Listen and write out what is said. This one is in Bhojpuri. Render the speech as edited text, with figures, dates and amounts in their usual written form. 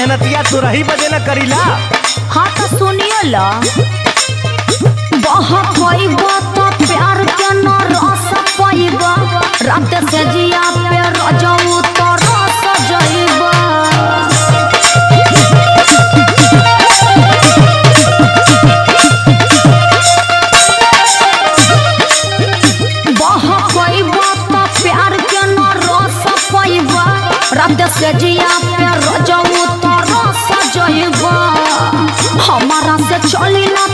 मेहनतिया तो रही बजे न करीला। हाँ तो सुनिए ला बहुत पैबा तो प्यार के न रस पैबा रात से जिया पे रजऊ तो रस जइबा। बहुत पैबा तो प्यार के न रस पैबा रात से जिया पे रजऊ तो रस जइबा। हमारा से चली ना